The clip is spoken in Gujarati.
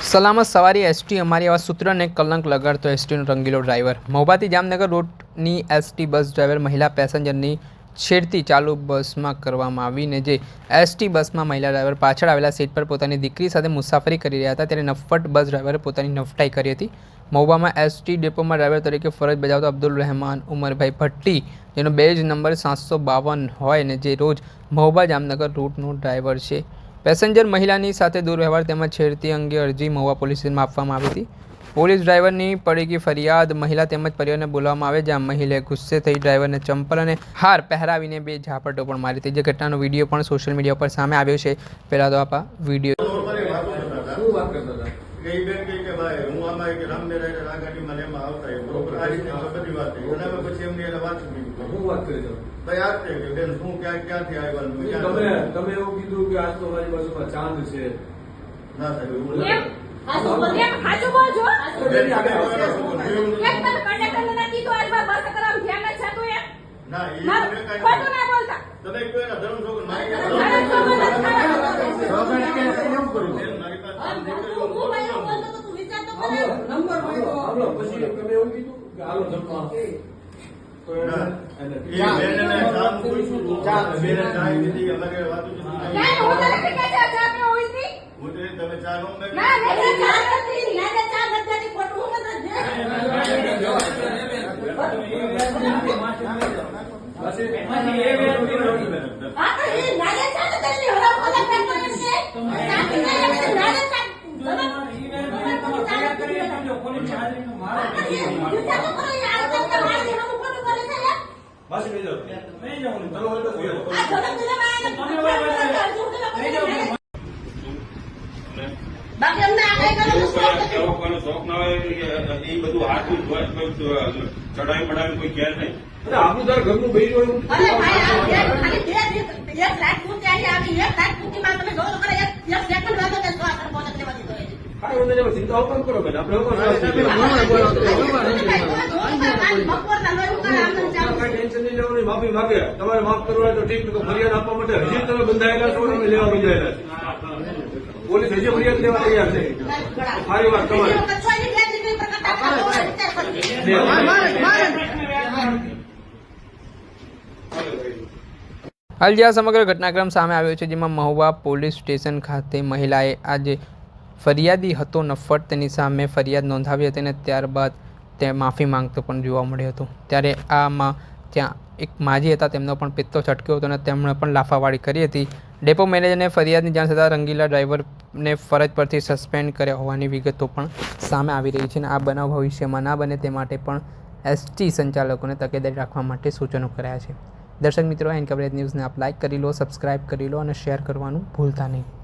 સલામત સવારી એસટી અમારી આવા સૂત્રને કલંક લગાડતો એસટીનો રંગીલો ડ્રાઈવર। મહુવાથી જામનગર રૂટની એસટી બસ ડ્રાઈવર મહિલા પેસેન્જરની છેડતી ચાલુ બસમાં કરવામાં આવીને જે એસટી બસમાં મહિલા ડ્રાઈવર પાછળ આવેલા સીટ પર પોતાની દીકરી સાથે મુસાફરી કરી રહ્યા હતા ત્યારે નફ્ફટ બસ ડ્રાઈવરે પોતાની નફટાઈ કરી હતી। મહુવામાં એસટી ડેપોમાં ડ્રાઈવર તરીકે ફરજ બજાવતો અબ્દુલ રહેમાન ઉમરભાઈ ભટ્ટી, જેનો બેજ નંબર 752 હોય ને જે રોજ મહુવા જામનગર રૂટનો ડ્રાઈવર છે। પેસેન્જર મહિલાની સાથે દુર્વ્યવહાર તેમજ છેડતી અંગે અરજી મહુવા પોલીસ સ્ટેશનમાં આપવામાં આવી હતી। પોલીસ ડ્રાઈવરની પડેગી ફરિયાદ મહિલા તેમજ પરિવારને બોલાવવામાં આવે, જ્યાં મહિલાએ ગુસ્સે થઈ ડ્રાઈવરને ચંપલ અને હાર પહેરાવીને બે ઝાપટો પણ મારી હતી। જે ઘટનાનો વિડીયો પણ સોશિયલ મીડિયા પર સામે આવ્યો છે। પહેલા તો આપા વિડીયો ચડાઈ પડાવી કોઈ ઘેર નહીં આપણું તાર ઘરનું બૈરું હોય ચિંતા પણ કરો બેન આપણે ટેન્શન નહીં લેવાની। માફી માગે તમારે માફ કરવા હોય તો ઠીક, ફરિયાદ આપવા માટે હજી તમે બંધાયેલા છો, તમે લેવા બંધાયેલા છે। પોલીસ હજી ફરિયાદ લેવા તૈયાર છે। મારી વાત તમારી હાલ જે આ સમગ્ર ઘટનાક્રમ સામે આવ્યો છે, જેમાં મહુવા પોલીસ સ્ટેશન ખાતે મહિલાએ આજે ફરિયાદી હતો નફ્ફટ તેની સામે ફરિયાદ નોંધાવી હતી અને ત્યારબાદ તે માફી માંગતો પણ જોવા મળ્યો હતો। ત્યારે આમાં ત્યાં એક માજી હતા, તેમનો પણ પિત્તો છટક્યો હતો અને તેમણે પણ લાફાવાળી કરી હતી। ડેપો મેનેજરને ફરિયાદની જાણ થતાં રંગીલા ડ્રાઈવરને ફરજ પરથી સસ્પેન્ડ કર્યા હોવાની વિગતો પણ સામે આવી રહી છે અને આ બનાવ ભવિષ્યમાં ના બને તે માટે પણ એસટી સંચાલકોને તકેદારી રાખવા માટે સૂચનો કરાયા છે। દર્શક મિત્રો, એન કવરેજ ન્યૂઝને આપ લાઇક કરી લો, સબસ્ક્રાઇબ કરી લો અને શેર કરવાનું ભૂલતા નહીં।